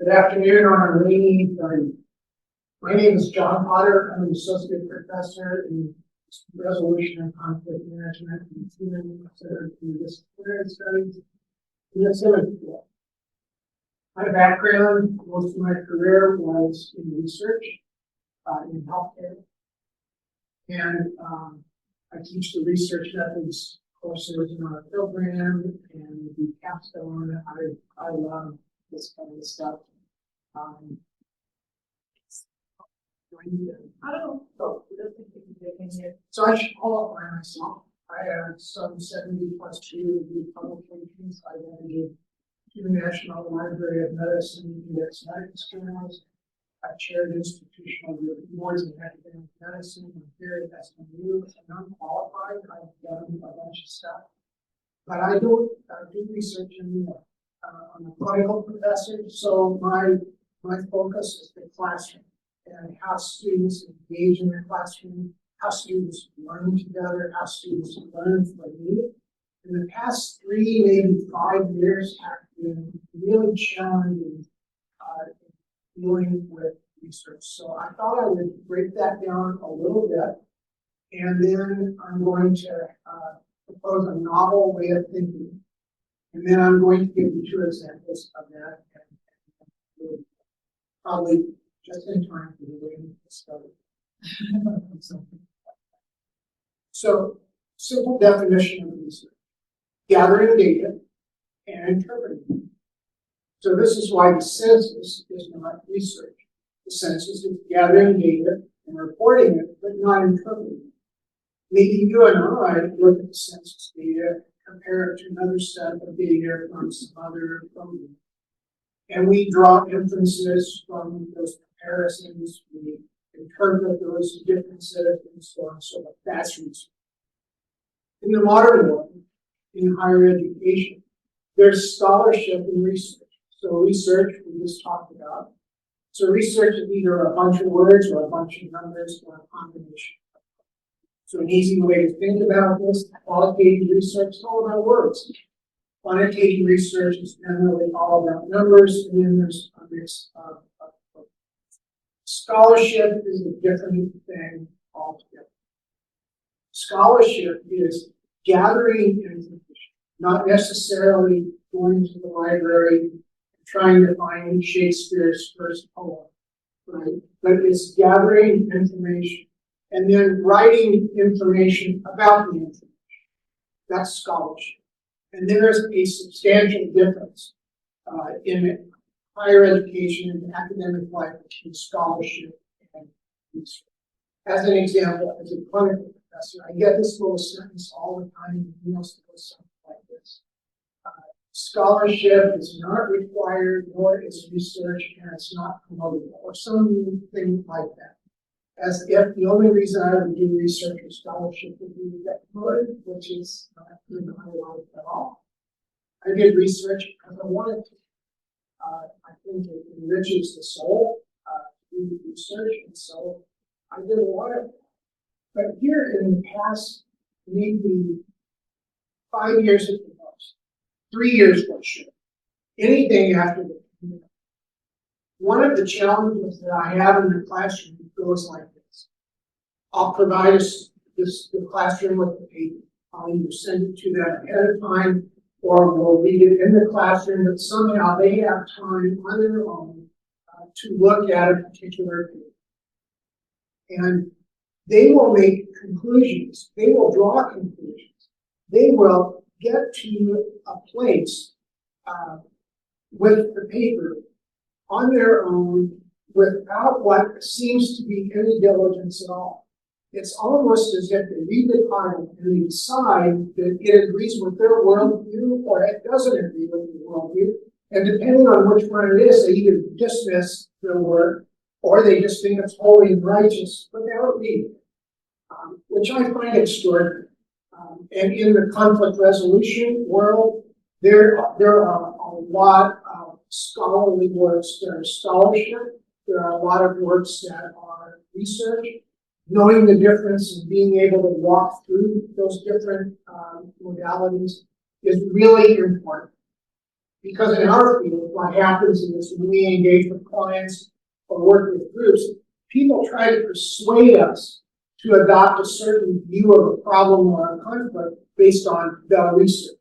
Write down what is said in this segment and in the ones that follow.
Good afternoon on a rainy day. My name is John Potter. I'm an associate professor in resolution and conflict management and human centered interdisciplinary studies in the Simmons School. My background, most of my career was in research in healthcare, and I teach the research methods courses in our program and the capstone. I love this kind of stuff. I don't know. So I should qualify myself. I have some 70 plus peer-reviewed publications. I've edited the National Library of Medicine Index Medical Journals. I've chaired institutional boards in academic medicine. I'm here at SMU, and I'm qualified. I've done a bunch of stuff, but I don't do research anymore. I'm a clinical professor, so my focus is the classroom and how students engage in the classroom, how students learn together, how students learn from me. In the past 3, maybe 5 years have been really challenging dealing with research. So I thought I would break that down a little bit, and then I'm going to propose a novel way of thinking. And then I'm going to give you 2 examples of that, and probably just in time for the rain to start. So, simple definition of research: gathering data and interpreting it. So this is why the census is not research. The census is gathering data and reporting it, but not interpreting it. Maybe you and I look at the census data, compare it to another set of data from some other program, and we draw inferences from those comparisons. We interpret those differences and so on. So that's research. In the modern world, in higher education, there's scholarship in research. So research we just talked about. So research is either a bunch of words or a bunch of numbers or a combination. So an easy way to think about this: qualitative research is all about words. Quantitative research is generally all about numbers, and then there's a mix of scholarship is a different thing altogether. Scholarship is gathering information, not necessarily going to the library and trying to find Shakespeare's first poem, right? But it's gathering information and then writing information about the information. That's scholarship. And there's a substantial difference in higher education and academic life between scholarship and research. As an example, as a clinical professor, I get this little sentence all the time in emails that goes something like this: scholarship is not required, nor is research, and it's not promoted, or something like that. As if the only reason I would do research or scholarship would be to get promoted, which is not in my life at all. I did research because I wanted to. I think it enriches the soul to do research, and so I did a lot of it. But here in the past, maybe 5 years at the most, 3 years for sure, anything after the pandemic, one of the challenges that I have in the classroom goes like this. I'll provide the classroom with the paper. I'll either send it to them ahead of time, or we'll read it in the classroom, but somehow they have time on their own to look at a particular paper. And they will make conclusions. They will draw conclusions. They will get to a place with the paper on their own without what seems to be any diligence at all. It's almost as if they read the title and they decide that it agrees with their worldview or it doesn't agree with their worldview. And depending on which one it is, they either dismiss their work or they just think it's holy and righteous, but they don't read it, which I find extraordinary. And in the conflict resolution world, there are a lot of scholarly works that are scholarship. There are a lot of works that are research. Knowing the difference and being able to walk through those different modalities is really important. Because in our field, what happens is when we engage with clients or work with groups, people try to persuade us to adopt a certain view of a problem or a conflict based on the research.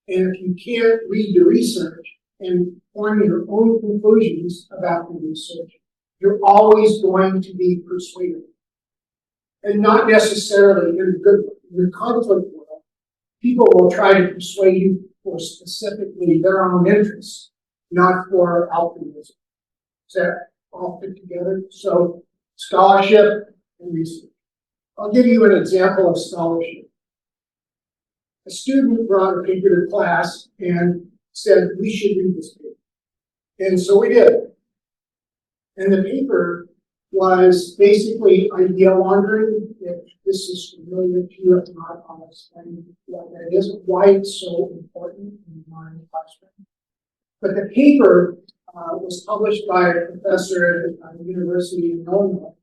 And if you can't read the research and form your own conclusions about the research, you're always going to be persuaded. And not necessarily in the conflict world, people will try to persuade you for specifically their own interests, not for altruism. Does that all fit together? So scholarship and research. I'll give you an example of scholarship. A student brought a paper to class and said, we should read this paper. And so we did. And the paper was basically idea laundering. If this is familiar to you, if not, I'll explain what that is, why it's so important in the modern classroom. But the paper was published by a professor at the University of Illinois.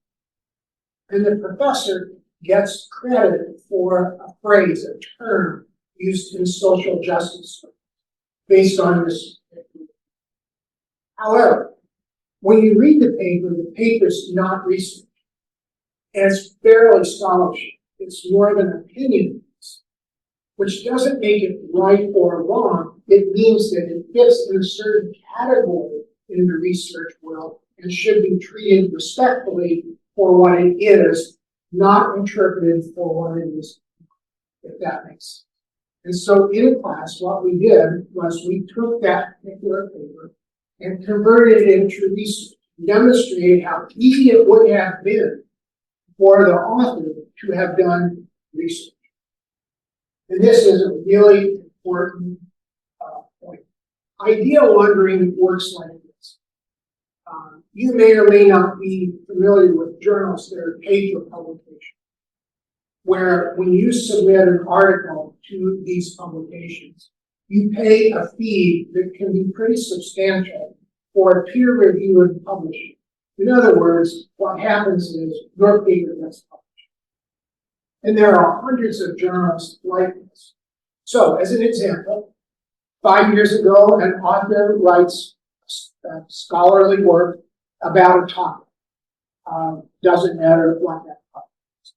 And the professor gets credit for a phrase, a term used in social justice based on this paper. However, when you read the paper's not research. And it's barely scholarship. It's more of an opinion, which doesn't make it right or wrong. It means that it fits in a certain category in the research world and should be treated respectfully for what it is, not interpreted for what it is, if that makes sense. And so in class, what we did was we took that particular paper and converted it into research, demonstrated how easy it would have been for the author to have done research. And this is a really important point. Idea laundering works like this. You may or may not be familiar with journals that are paid for publication, where when you submit an article to these publications, you pay a fee that can be pretty substantial for peer review and publishing. In other words, what happens is your paper gets published. And there are hundreds of journals like this. So, as an example, 5 years ago, an author writes scholarly work about a topic. Doesn't matter what that topic is.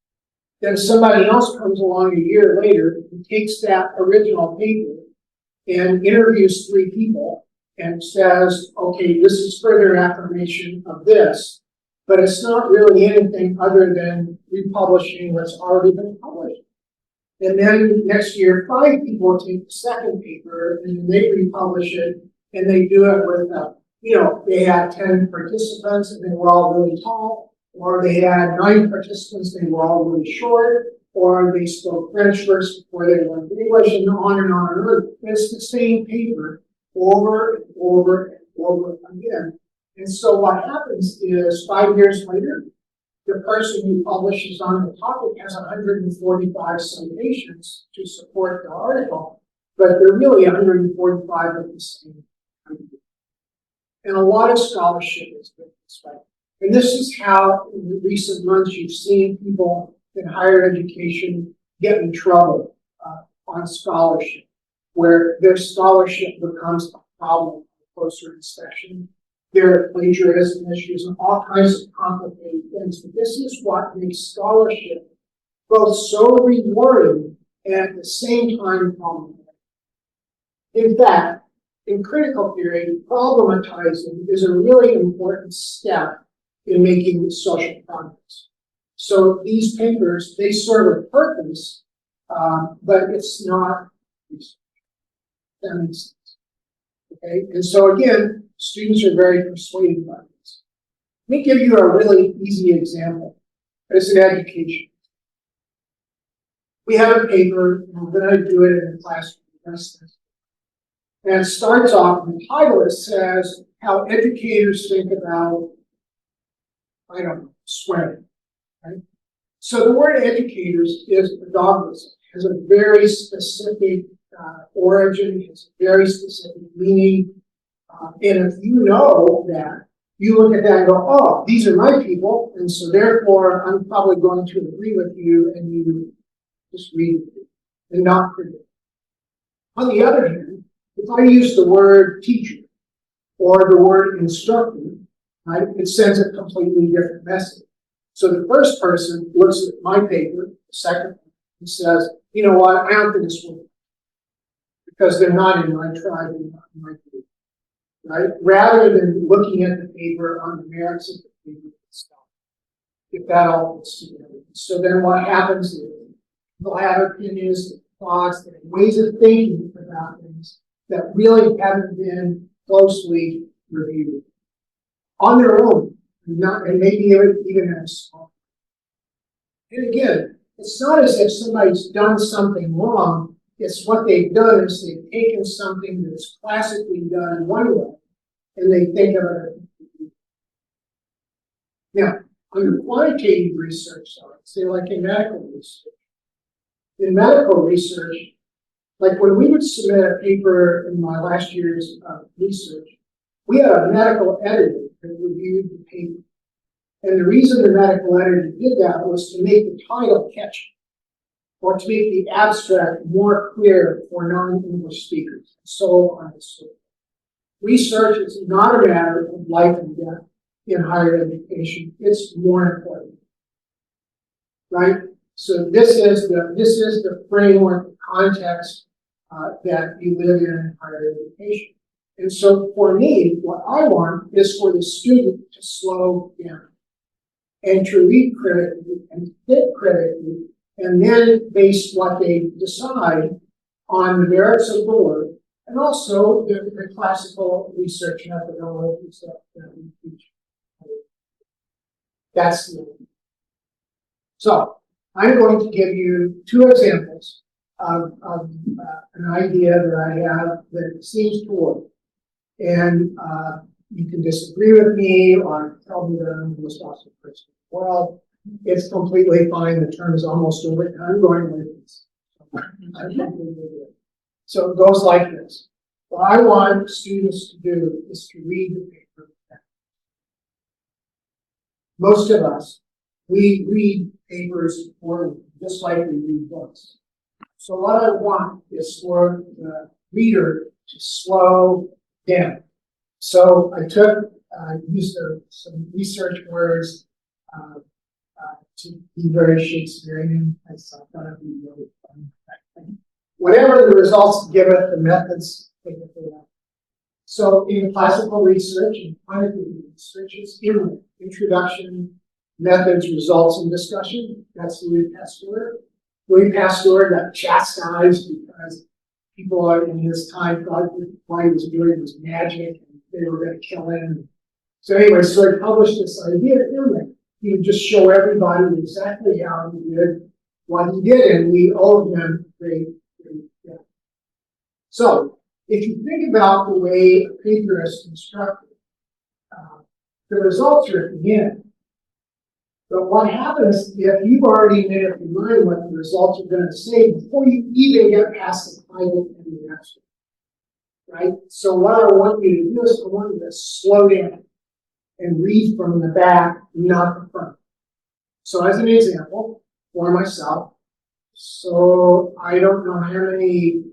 Then somebody else comes along a year later and takes that original paper and interviews 3 people and says, okay, this is further affirmation of this, but it's not really anything other than republishing what's already been published. And then next year, 5 people take the second paper and then they republish it, and they do it with, they had 10 participants and they were all really tall, or they had 9 participants, they were all really short, or they spoke French first before they learned English, and on and on and on. It's the same paper over and over and over again. And so what happens is 5 years later, the person who publishes on the topic has 145 citations to support the article, but they're really 145 of the same kind. And a lot of scholarship is this way. And this is how, in recent months, you've seen people in higher education get in trouble on scholarship, where their scholarship becomes a problem on closer inspection. There are plagiarism issues and all kinds of complicated things. But this is what makes scholarship both so rewarding and at the same time problematic. In fact, in critical theory, problematizing is a really important step in making social progress. So these papers, they serve a purpose, but it's not research. That makes sense. Okay, and so again, students are very persuaded by this. Let me give you a really easy example. It's in education. We have a paper, and we're going to do it in the classroom. And it starts off, in the title, it says how educators think about, swearing, right? So the word educators is a dogmatism, has a very specific origin, has a very specific meaning. And if you know that, you look at that and go, oh, these are my people, and so therefore I'm probably going to agree with you, and you just read it and not forget. On the other hand, If I use the word teacher or the word instructor, right, it sends a completely different message. So the first person looks at my paper, the second, and says, you know what, I don't think this will work because they're not in my tribe, they're not in my group, right? Rather than looking at the paper on the merits of the paper itself, if that all fits together. So then what happens is they'll have opinions, thoughts, and ways of thinking about things that really haven't been closely reviewed on their own, and maybe even at a small. And again, it's not as if somebody's done something wrong. It's what they've done is they've taken something that's classically done one way, and they think of it. Now, under quantitative research science, say like in medical research. In medical research, like when we would submit a paper in my last year's research, we had a medical editor that reviewed the paper. And the reason the medical editor did that was to make the title catchy, or to make the abstract more clear for non-English speakers, and so on and so forth. Research is not a matter of life and death in higher education. It's more important, right? So this is the framework, the context that you live in higher education. And so for me, what I want is for the student to slow down and to read critically and think critically, and then base what they decide on the merits of the work and also the classical research methodologies that we teach. That's the idea. So I'm going to give you two examples of an idea that I have that seems to work. And you can disagree with me or tell me that I'm the most awesome person in the world. It's completely fine. The term is almost over. I'm going with this. So it goes like this. What I want students to do is to read the paper. Most of us, we read papers poorly, just like we read books. So what I want is for the reader to slow down. So I used some research words to be very Shakespearean. I thought it'd be really fun. Whatever the results give it, the methods take it for that. So in classical research and quantitative research, it's introduction, methods, results, and discussion. That's Louis Pasteur. Louis Pasteur got chastised because people in his time thought what he was doing was magic and they were going to kill him. So anyway, so he published this idea that he would just show everybody exactly how he did what he did, and we owe him great debt. So if you think about the way a paper is constructed, the results are at the end. But what happens if you've already made up your mind what the results are going to say before you even get past the title and the abstract, right? So what I want you to do is I want you to slow down and read from the back, not the front. So as an example, for myself, so I don't know how many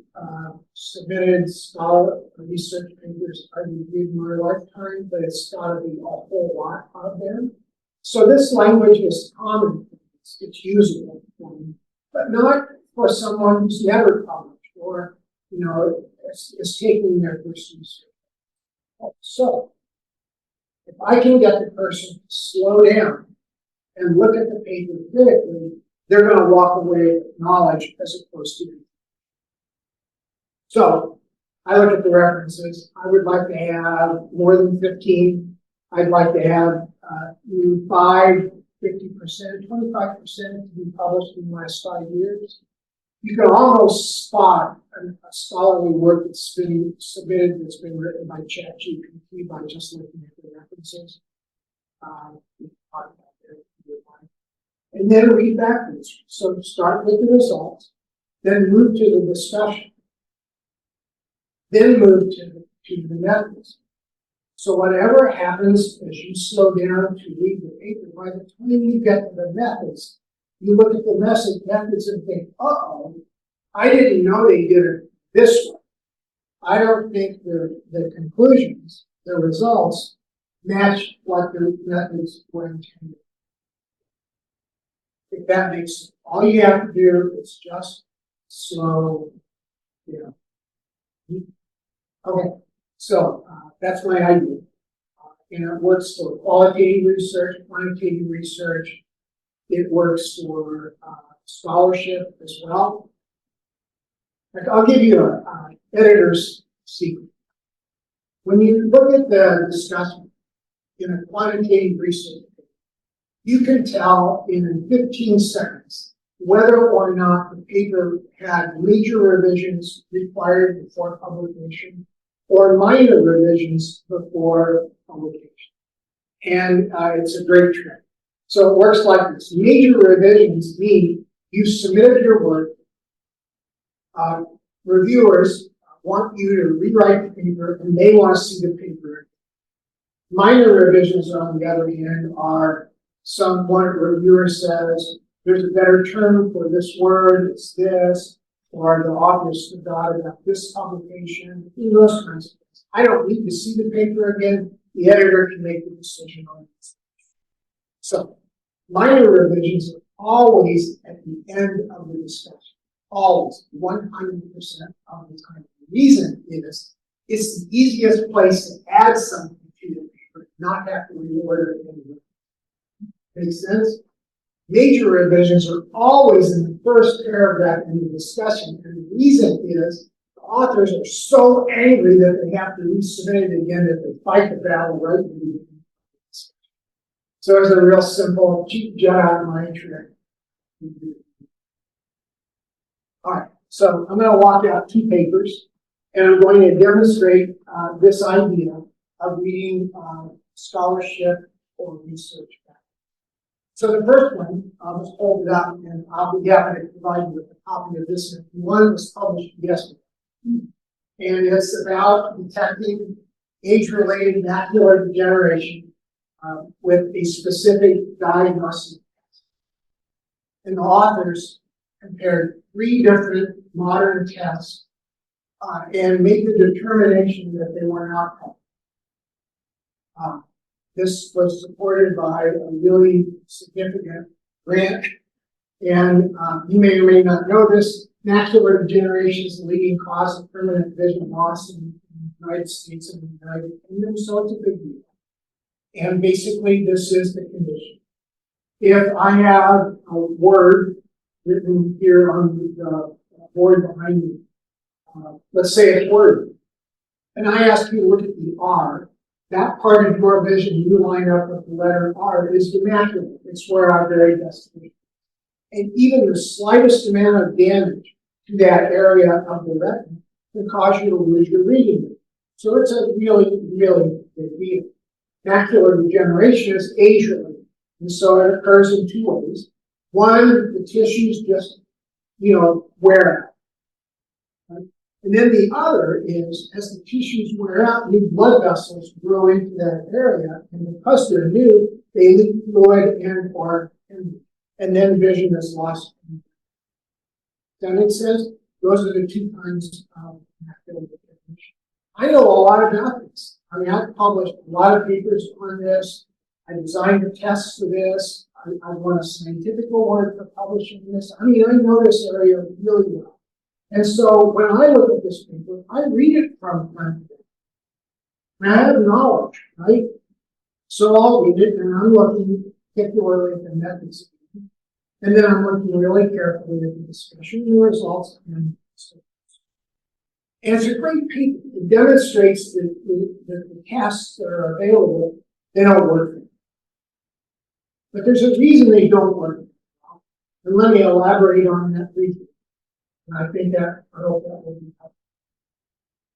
submitted scholar research papers I've reviewed in my lifetime, but it's got to be a whole lot of them. So this language is common, it's usable, but not for someone who's never published or, is taking their first research. So if I can get the person to slow down and look at the paper critically, they're going to walk away with knowledge as opposed to. So I look at the references. I would like to have more than 15. I'd like to have 5, 50%, 25% to be published in the last 5 years. You can almost spot a scholarly work that's been submitted, that's been written by ChatGPT by just looking at the references. And then read backwards. So start with the results, then move to the discussion, then move to the methods. So whatever happens as you slow down to read the paper, by the time you get to the methods, you look at the methods and think, uh-oh, I didn't know they did it this way. I don't think the conclusions, the results, match what the methods were intended. If that makes sense. All you have to do is just slow, you know. Okay, so that's my idea. And it works for qualitative research, quantitative research. It works for scholarship as well. Like, I'll give you an editor's secret. When you look at the discussion in a quantitative research, you can tell in 15 seconds whether or not the paper had major revisions required before publication or minor revisions before publication. And it's a great trick. So it works like this. Major revisions mean you submitted your work. Reviewers want you to rewrite the paper and they want to see the paper. Minor revisions, on the other hand, are one reviewer says, there's a better term for this word, it's this, or the author's forgot about this publication, those kinds of things. I don't need to see the paper again. The editor can make the decision on this. So, minor revisions are always at the end of the discussion. Always, 100% of the time. The reason is it's the easiest place to add something to the paper, not have to reorder it anyway. Make sense? Major revisions are always in the first paragraph in the discussion, and the reason is the authors are so angry that they have to resubmit it again that they fight the battle right at the beginning. So it's a real simple, cheap job mind trick. All right, so I'm going to walk out 2 papers, and I'm going to demonstrate this idea of reading scholarship or research. So the first one, I'll just hold it up, and I'll be happy to provide you with a copy of this. One was published yesterday, and it's about detecting age-related macular degeneration with a specific diagnostic test. And the authors compared 3 different modern tests and made the determination that they were not covered. This was supported by a really significant grant. And you may or may not know this, macular degeneration is the leading cause of permanent vision loss in the United States and the United Kingdom, so it's a big deal. And basically, this is the condition. If I have a word written here on the board behind me, let's say it's word, and I ask you to look at the R, that part of your vision you line up with the letter R is the macula. It's where our very best vision. And even the slightest amount of damage to that area of the retina can cause you to lose your reading. So it's a really, really big deal. Macular degeneration is age-related, and so it occurs in 2 ways. One, the tissues just, wear out. Right? And then the other is, as the tissues wear out, new blood vessels grow into that area, and because they're new, they leak fluid and then vision is lost. Does that make sense? Those are the 2 kinds of macular degeneration. I know a lot about this. I mean, I've published a lot of papers on this. I designed the tests for this. I won a scientific award for publishing this. I mean, I know this area really well. And so when I look at this paper, I read it from front to back. And I have knowledge, right? So I'll read it, and I'm looking particularly at the methods. And then I'm looking really carefully at the discussion, the results, and so forth. And it's a great paper. It demonstrates that the tests that are available, they don't work. But there's a reason they don't work. And let me elaborate on that briefly. And I hope that will be helpful.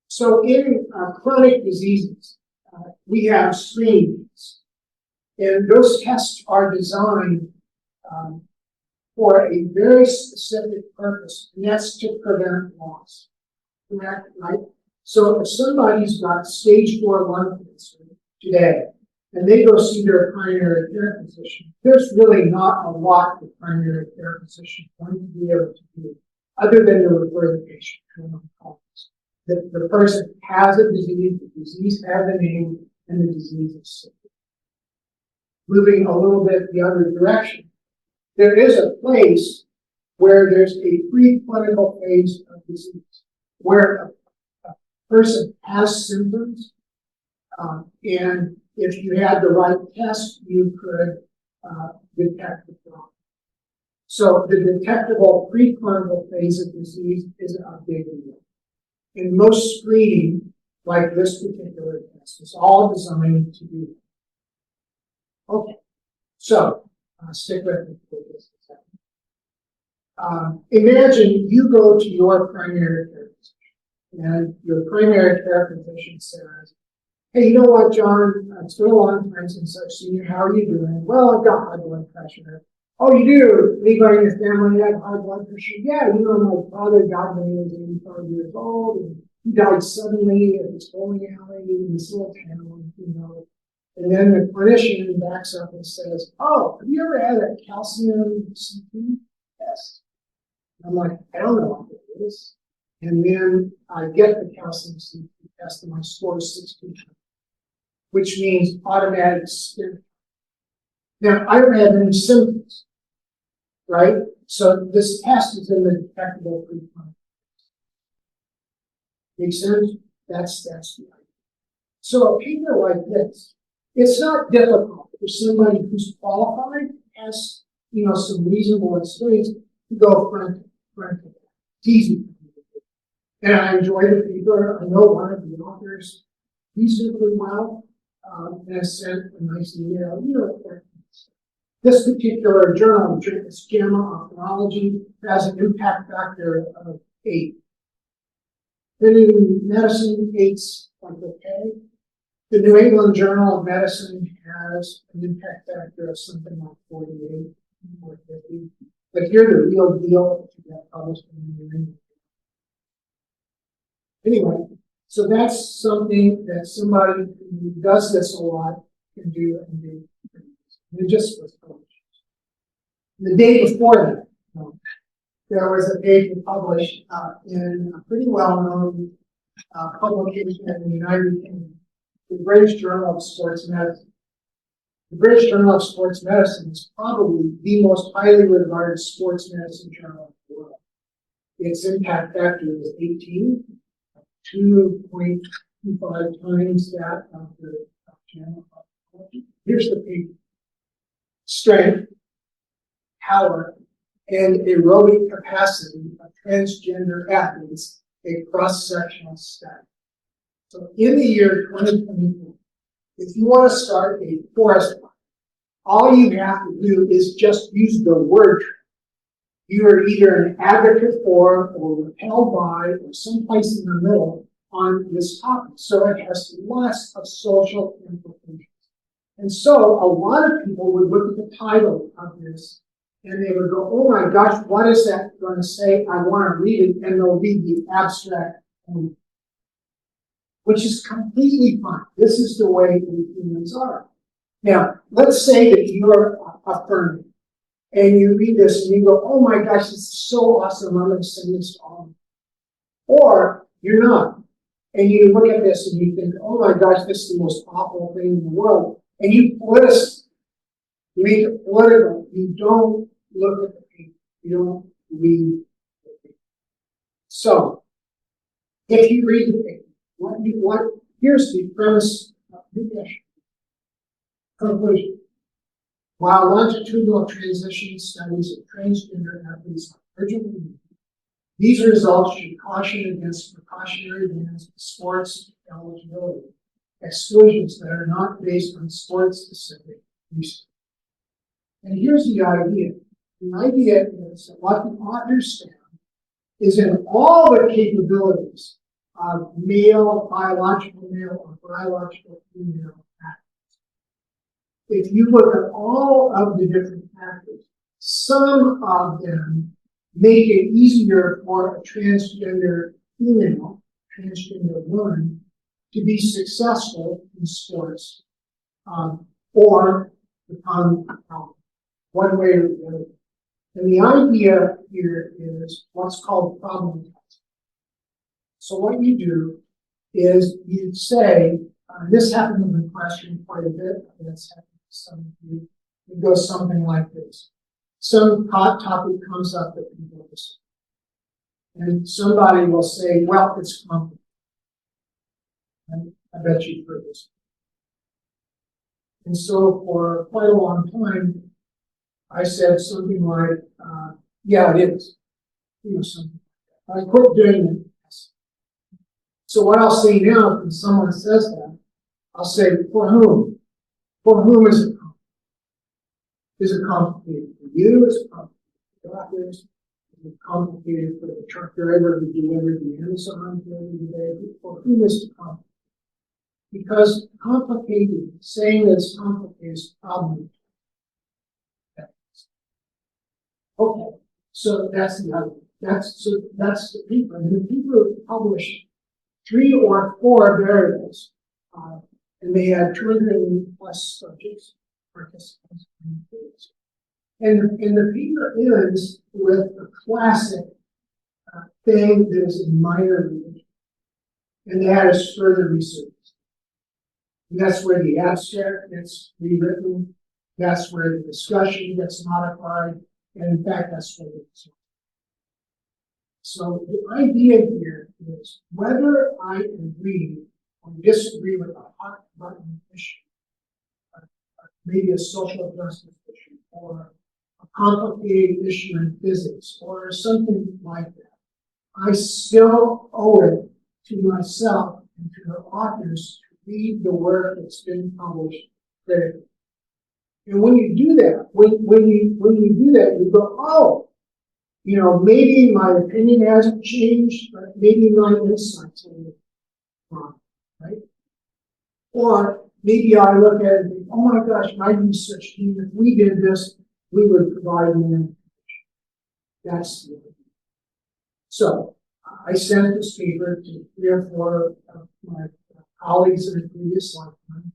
So in chronic diseases, we have screenings. And those tests are designed for a very specific purpose, and that's to prevent loss. Correct, right? So if somebody's got stage 4 lung cancer today, and they go see their primary care physician, there's really not a lot the primary care physician is going to be able to do, other than to refer the patient to an oncologist. the person has a disease, the disease has a name, and the disease is sick. Moving a little bit the other direction, there is a place where there's a preclinical phase of disease, where a person has symptoms, and if you had the right test, you could detect the problem. So the detectable preclinical phase of disease is a big deal. In most screening, like this particular test, it's all designed to do that. Okay, so stick with me for just a second. Imagine you go to your primary care physician, and your primary care physician says, "Hey, you know what, John? It's been a long time since I've seen you. How are you doing?" "Well, I've got high blood pressure." "Oh, you do? Anybody in your family have high blood pressure?" "Yeah, you know, my father died when he was 85 years old, and he died suddenly at this bowling alley in this little town, you know." And then the clinician backs up and says, "Oh, have you ever had a calcium CT test?" I'm like, "I don't know what it is." And then I get the calcium CT test, and my score is 16, which means automatic spin. Now, I don't have any symptoms, right? So this test is in the detectable preclinical. Make sense? That's the idea. So a paper like this, it's not difficult for somebody who's qualified, has some reasonable experience, to go front to back. It's easy for me to do. And I enjoy the paper. I know one of the authors reasonably well, and I sent a nice email. This particular journal, it's JAMA Ophthalmology, has an impact factor of 8. Then in medicine, 8's like okay. The New England Journal of Medicine has an impact factor of something like 48 or 50. But here the real deal to get published in the New England. Anyway, so that's something that somebody who does this a lot can do and do. And it just was published. The day before that, there was a paper published in a pretty well-known publication in the United Kingdom, the British Journal of Sports Medicine. The British Journal of Sports Medicine is probably the most highly regarded sports medicine journal in the world. Its impact factor is 18, 2.25 times that of the JAMA. Here's the paper. Strength, power, and aerobic capacity of transgender athletes, a cross-sectional study. So in the year 2024, if you want to start a forest fire, all you have to do is just use the word. You are either an advocate for or repelled by or someplace in the middle on this topic. So it has lots of social implications. And so a lot of people would look at the title of this and they would go, "Oh my gosh, what is that going to say? I want to read it," and they'll read the abstract, which is completely fine. This is the way we humans are. Now, let's say that you're affirming and you read this and you go, "Oh my gosh, this is so awesome, I'm going to send this to all." Or you're not. And you look at this and you think, "Oh my gosh, this is the most awful thing in the world." And you make it political. You don't look at the paper. You don't read the paper. So, if you read the paper, here's the premise of the question. Conclusion. While longitudinal transition studies of transgender athletes are urgently needed, these results should caution against precautionary bans of sports eligibility, exclusions that are not based on sports-specific research. And here's the idea. The idea is that what the authors found is in all the capabilities of biological male or biological female athletes. If you look at all of the different factors, some of them make it easier for a transgender female, transgender woman, to be successful in sports, or become one way or the other. And the idea here is what's called problem testing. So what you do is you say, this happened in the classroom quite a bit, that's happened to some of you. It goes something like this. Some hot topic comes up that people disagree. And somebody will say, well, it's complicated. And I bet you've heard this. And so for quite a long time, I said something like, yeah, it is. Something. I quit doing it. So what I'll say now, when someone says that, I'll say, for whom? For whom is it complicated? Is it complicated for you? Is it complicated for doctors? Is it complicated for the truck driver who delivered the Amazon today? For whom is it complicated? Because complicated, saying that it's complicated is problem. Okay, so that's the other. That's the paper. And the paper published 3 or 4 variables, and they had 200 plus subjects, participants. And the paper ends with a classic thing that is in minor religion, and that is further research. And that's where the abstract gets rewritten. That's where the discussion gets modified. And in fact, that's what it is. So the idea here is whether I agree or disagree with a hot button issue, maybe a social justice issue, or a complicated issue in physics, or something like that, I still owe it to myself and to the authors to read the work that's been published critically. And when you do that, when you do that, you go, oh, maybe my opinion hasn't changed, but maybe my insights are wrong, right? Or maybe I look at it and think, oh my gosh, my research team, if we did this, we would provide more information. That's the idea. So I sent this paper to 3 or 4 of my colleagues in the previous lifetime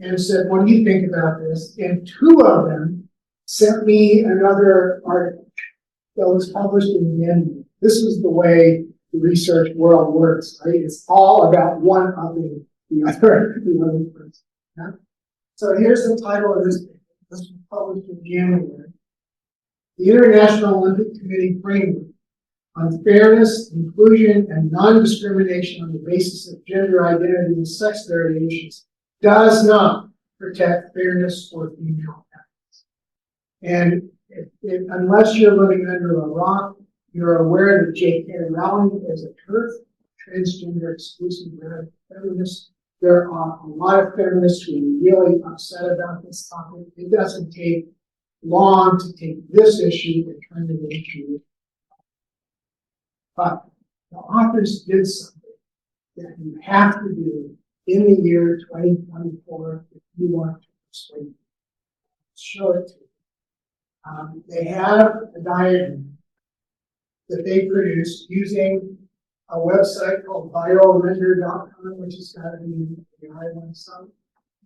and said, what do you think about this? And 2 of them sent me another article that was published in the end. This is the way the research world works, right? It's all about one-upping the other person. Yeah? So here's the title of this paper. This was published in January. The International Olympic Committee Framework on Fairness, Inclusion, and Non-Discrimination on the Basis of Gender Identity and Sex Variations does not protect fairness or female athletes. And unless you're living under a rock, you're aware that J.K. Rowling is a TERF, transgender exclusive feminist. There are a lot of feminists who are really upset about this topic. It doesn't take long to take this issue and turn it into. But the authors did something that you have to do in the year 2024 if you want to persuade me. Show it to you. They have a diagram that they produced using a website called biorender.com, which has got to be in the island some.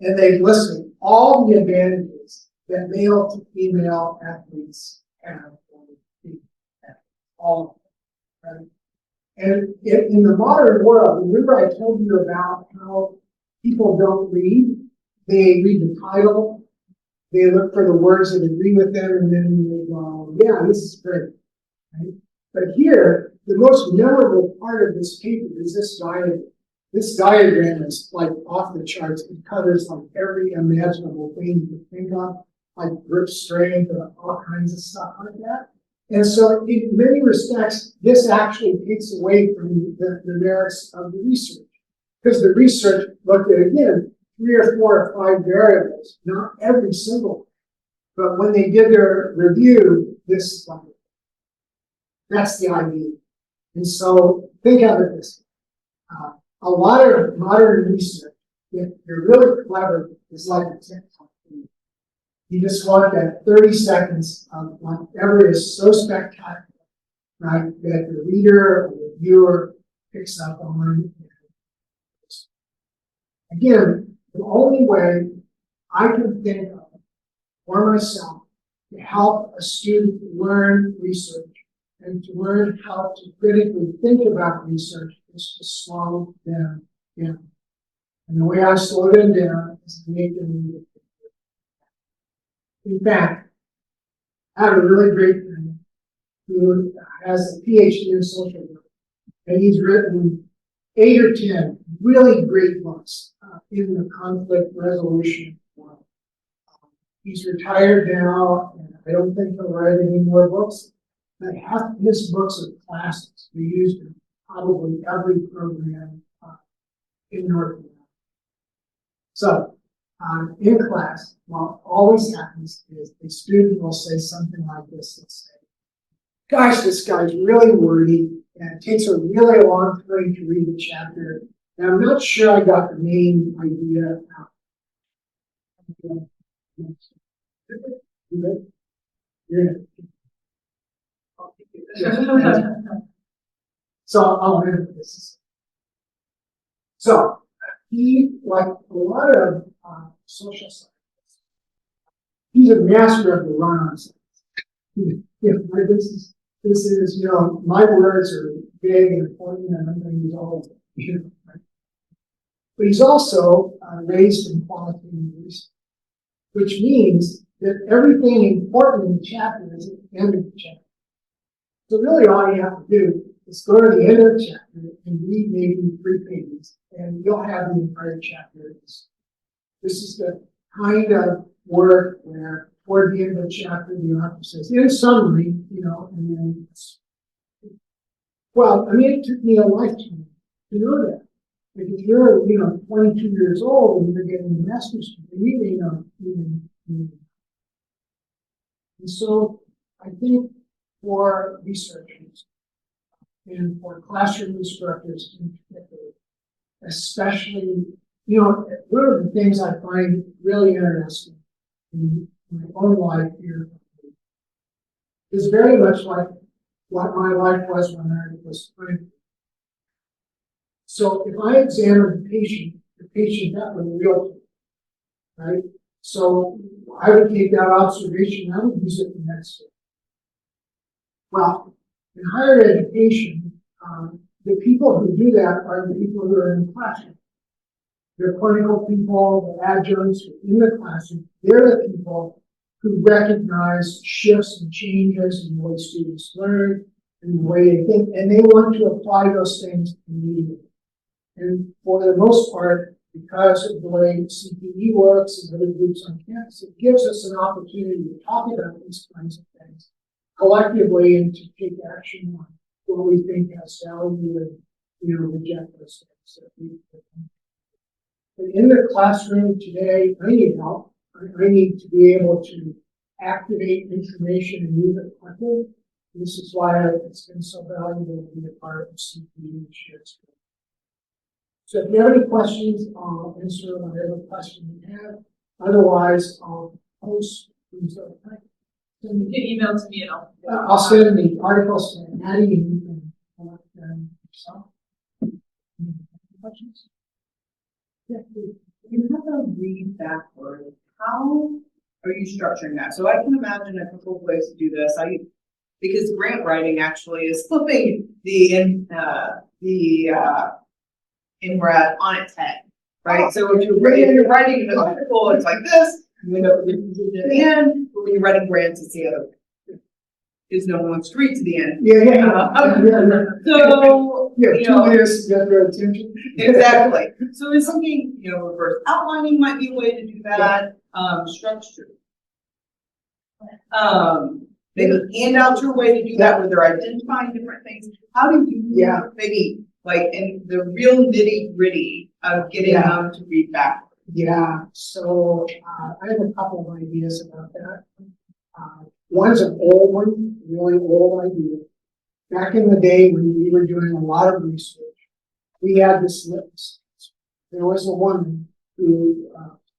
And they listed all the advantages that male to female athletes have over female athletes. All of them. Right? And in the modern world, remember I told you about how people don't read? They read the title. They look for the words that agree with them, and then they go, yeah, this is great. Right? But here, the most memorable part of this paper is this diagram. This diagram is like off the charts. It covers like every imaginable thing you can think of, like grip strength and all kinds of stuff like that. And so in many respects, this actually takes away from the merits of the research. Because the research looked at, again, 3 or 4 or 5 variables, not every single one. But when they did their review, this is like it. That's the idea. And so think of it this way. A lot of modern research, if you're really clever, is like a TikTok video. You just want that 30 seconds of whatever is so spectacular, right, that the reader or the viewer picks up on. Again, the only way I can think of for myself to help a student learn research and to learn how to critically think about research is to slow them down. And the way I slow them down is to make them read it. In fact, I have a really great friend who has a PhD in social work, and he's written 8 or 10 really great books in the conflict resolution world. He's retired now, and I don't think he'll write any more books. But half of his books are classics. They're used in probably every program in North America. So, in class, what always happens is a student will say something like this. They'll say, gosh, this guy's really wordy, and it takes a really long time to read the chapter, and I'm not sure I got the main idea out. So I'll end with this. So he, like a lot of social scientists, he's a master of the run-on science. This is, you know, my words are big and important, and I'm going to use all of them. Right? But he's also raised in qualitative research, which means that everything important in the chapter is at the end of the chapter. So really all you have to do is go to the end of the chapter and read maybe 3 pages, and you'll have the entire chapter. This is the kind of work where toward the end of the chapter, the author says, in summary, you know, and then, well, I mean, it took me a lifetime to know that. If you're, 22 years old and you're getting a master's degree, you may not even. And so I think for researchers and for classroom instructors in particular, especially, one of the things I find really interesting in my own life here is very much like what my life was when I was 20. So if I examine the patient got the real, right? So I would take that observation, I would use it the next day. Well, in higher education, the people who do that are the people who are in the classroom. They're clinical people, the adjuncts in the classroom. They're the people who recognize shifts and changes in the way students learn and the way they think, and they want to apply those things immediately. And for the most part, because of the way CPE works and other groups on campus, it gives us an opportunity to talk about these kinds of things collectively and to take action on what we think has value and, reject those things. But in the classroom today, I need help. I need to be able to activate information and use it quickly. This is why it's been so valuable to be a part of CPE and shared experience. So if you have any questions, I'll answer whatever question you have. Otherwise, I'll post these. You can email to me and I'll send the articles to Maddie and you can collect them yourself. Any questions? Yeah, please. You have to read backward. How are you structuring that? So I can imagine a couple of ways to do this. Because grant writing actually is flipping the in-grad on its head, right? Oh, so if you're writing an article, it's like this, at the end, but when you're writing grants, it's the other way. Because no one wants to read to the end. So, 2 years to get their attention. Exactly. So is something, reverse outlining might be a way to do that. Structure. Maybe handouts are a way to do that where they're identifying different things. How do you maybe in the real nitty gritty of getting them to read back? Yeah, so I have a couple of ideas about that. One's an old one, really old idea. Back in the day when we were doing a lot of research, we had this litmus test. There was a woman who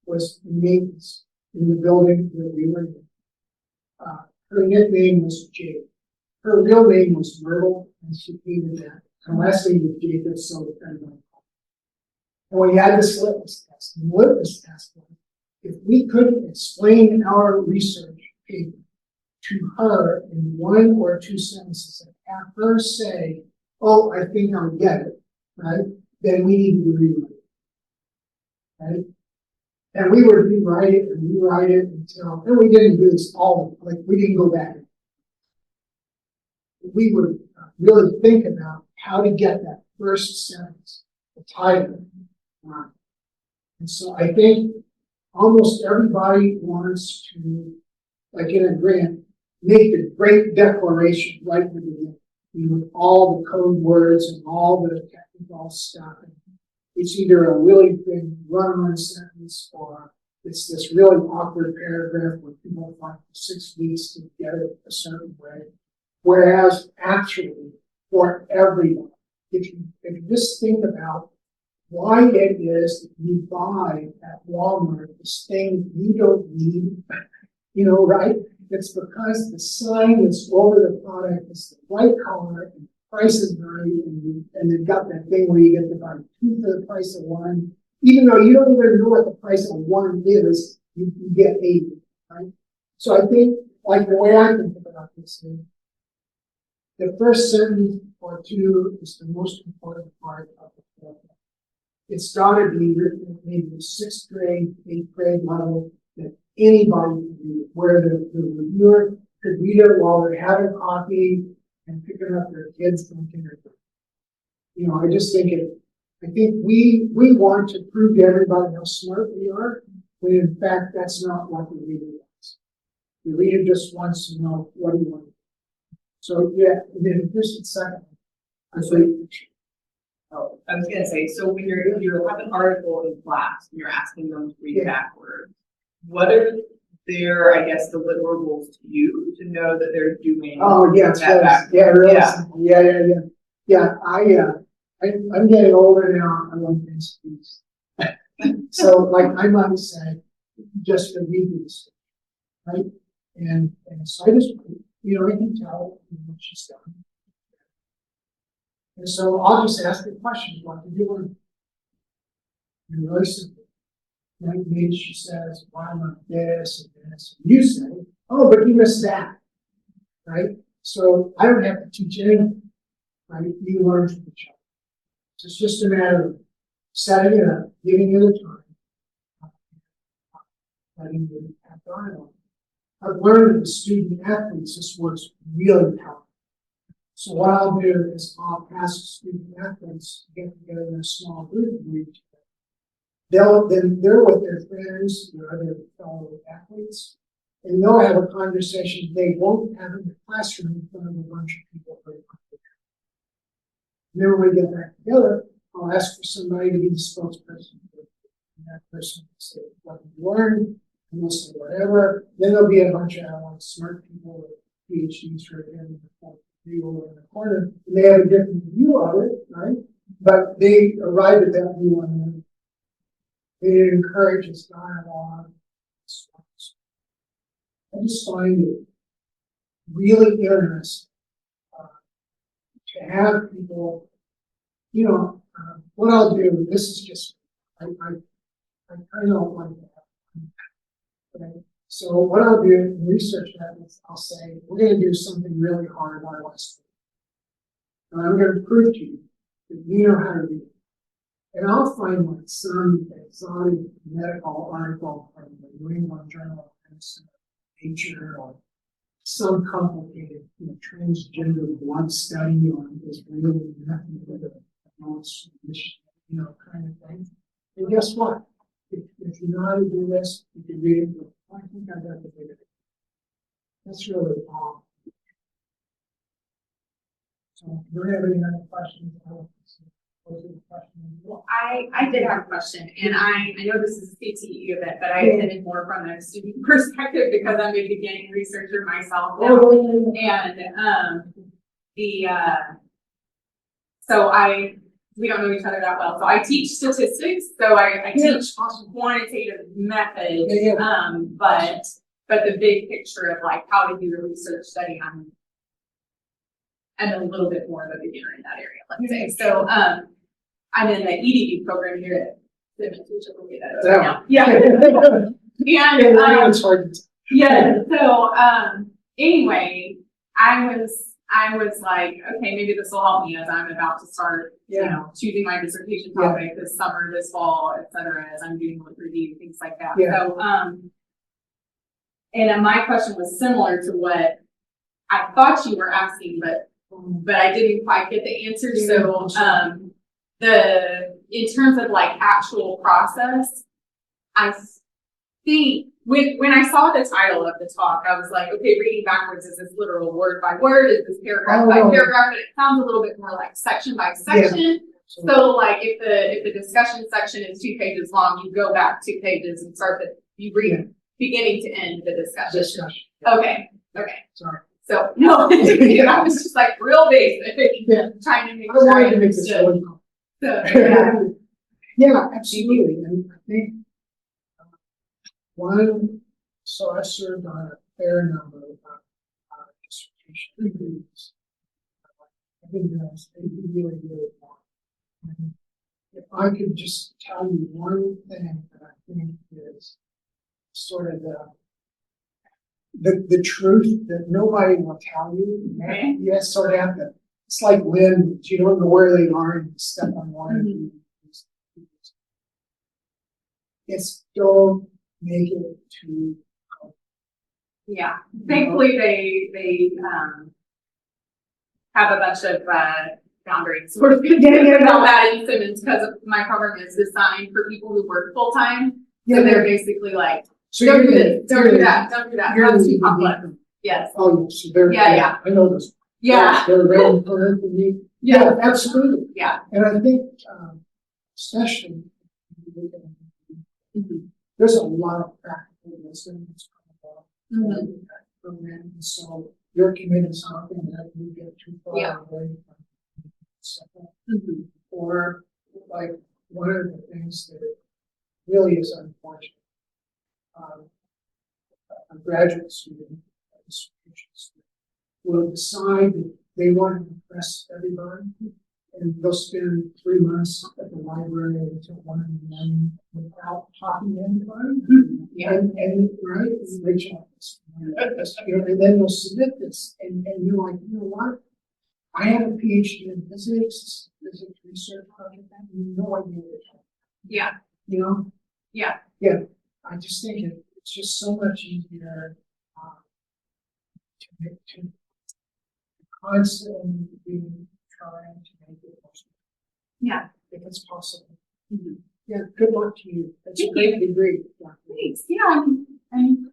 was in maintenance in the building that we were in. Her nickname was Jade. Her real name was Myrtle, and she hated that. Her last name was Jacob, so depended on. And we had this litmus test. And the litmus test was, if we couldn't explain our research paper to her in 1 or 2 sentences and have her say, oh, I think I get it, right? Then we need to rewrite it, right? And we would rewrite it until, and we didn't do this all, like, we didn't go back. We would really think about how to get that first sentence, the title, right. And so I think almost everybody wants to, like in a grant, make a great declaration right from the beginning, with all the code words and all the technical stuff. It's either a really big run-on sentence or it's this really awkward paragraph where people find 6 weeks to get it a certain way. Whereas actually, for everyone, if you just think about why it is that you buy at Walmart this thing you don't need, right? It's because the sign that's over the product is the right color and the price is right, and they've got that thing where you get to buy 2 for the price of 1. Even though you don't even know what the price of 1 is, you get 80, right? So I think, like the way I think about this is, the first sentence or 2 is the most important part of the program. It's got to be written at maybe the 6th grade, 8th grade level that anybody can read it, where the reviewer could read it while they're having coffee and picking up their kids from kindergarten. I just think we want to prove to everybody how smart we are, when in fact that's not what the reader wants. The reader just wants to know what he wants. So yeah, and then here's the second. Oh, I was gonna say, so when you have an article in class and you're asking them to read backwards, what are their, I guess, deliverables to you to know that they're doing that backwards? Yeah. I'm getting older now. I want things to be. So like I might say, just to read this, right? And so I just, I can tell what she's done. And so I'll just ask her questions, what did you learn? And really simple. Like maybe she says, why not this and this? And you say, oh, but you missed that, right? So I don't have to teach anything, right? You learn from each other. So it's just a matter of setting it up, giving you the time, letting you have dialogue. I've learned that with student athletes, this works really powerful. So what I'll do is I'll ask student athletes to get together in a small group and read together. They're with their friends, their other fellow athletes, and they'll have a conversation they won't have in the classroom in front of a bunch of people. And then when we get back together, I'll ask for somebody to be the spokesperson. And that person will say what you learned, and they'll say whatever. Then there'll be a bunch of smart people with PhDs right here in the corner, and they have a different view of it, right? But they arrive at that view on them. It encourages dialogue. I just find it really interesting to have people, what I'll do, this is just, I don't like that. Right? So what I'll do in research methods, I'll say, we're going to do something really hard on West. And I'm going to prove to you that you know how to do it. And I'll find like some exotic medical article from the New England Journal of Medicine, Nature, or some complicated transgender blood study on this really nothing but a kind of thing. And guess what? If you know how to do this, you can read it. I think I got the big. That's really all. So, do you have any other questions? Well, I did have a question, and I know this is a CTE event, but I attended more from a student perspective because I'm a beginning researcher myself now. And we don't know each other that well. So I teach statistics, so I teach quantitative methods, but the big picture of like how to do a research study, I'm a little bit more of a beginner in that area, let's say. So I'm in the EDU program here at Simmons, which I will get that over now. Yeah. And so anyway, I was like, okay, maybe this will help me as I'm about to start, you Yeah. know, choosing my dissertation Yeah. topic this summer, this fall, et cetera, as I'm doing with review, things like that. Yeah. So, and my question was similar to what I thought you were asking, but I didn't quite get the answer. So, in terms of like actual process, I think when I saw the title of the talk, I was like, okay, reading backwards, is this literal word by word? Is this paragraph by paragraph? But it sounds a little bit more like section by section. So like if the discussion section is 2 pages long, you go back 2 pages and you read beginning to end the discussion. Okay. Sorry. So no, I was just like real basic, trying to make I sure I wanted to make this understood. one. So, yeah. Yeah, absolutely, and I think so I served on a fair number of dissertation reviews. I've been doing this really long. And if I could just tell you one thing that I think is sort of the truth that nobody will tell you. Okay. You sort of have to. It's like winds. You don't know where they are, and you step on one of these. It's don't make it too. Yeah. Thankfully, they have a bunch of boundaries sort of about that in Simmons because my program is designed for people who work full time. So they're basically like, So don't do this, don't do that, don't do that. That's too complex. Yes. Oh, so they're Yeah. I know this. Yeah. They're very important for me. Yeah, absolutely. Yeah. And I think, especially, there's a lot of practical wisdom that's coming out from them. So you're committing something that you get too far away from stuff. Or like one of the things that really is unfortunate. A graduate student, a dissertation student, will decide that they want to impress everybody, and they'll spend 3 months at the library until 1 in the morning without talking to anybody. And right, and reach out, and then they'll submit this, and you're like, you know what? I have a PhD in physics research project. I have no idea what it's. Yeah. You know. Yeah. I just think it's just so much easier to constantly be trying to make it possible. Yeah. If it's possible. Yeah, good luck to you. That's Thank a great degree. Thanks. Yeah, I'm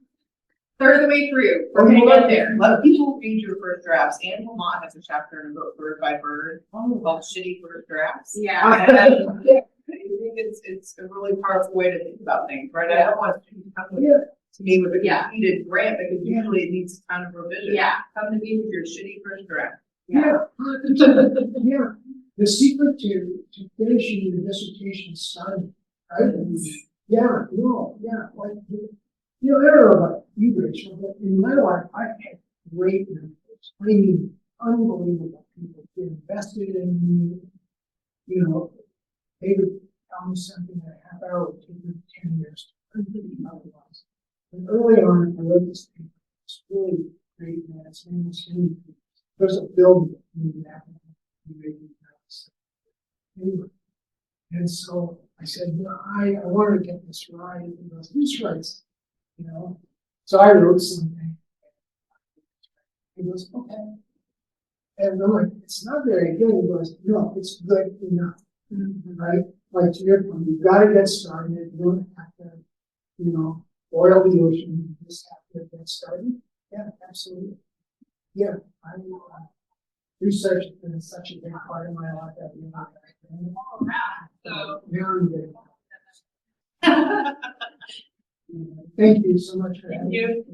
third of the way through. We're gonna get there. Let people read your first drafts. Anne Lamont has a chapter in a book, Bird by Bird, called Shitty First Drafts. Yeah. I think it's a really powerful way to think about things, right? I don't want to come to me with a completed grant because usually it needs a ton of revision. Yeah. Come to me with your shitty first draft. Yeah. The secret to finishing your dissertation is study, right? Like, I don't know about you, Rachel, but in my life, I've had great mentors. I mean, unbelievable people who invested in me. They would tell me something in a half hour would take them 10 years to completely otherwise. And early on, I wrote this paper. It's really great, man. Its name was Henry. There's a building named after him. Anyway, and so I said, I want to get this right. And he goes, who's writes? So I wrote something. He goes, okay. And I'm like, it's not very good. He goes, no, it's good enough. Right? Like to your point, you've got to get started. You don't have to, boil the ocean. You just have to get started. Yeah, absolutely. Yeah, research has been such a big part of my life that Thank you so much for having me.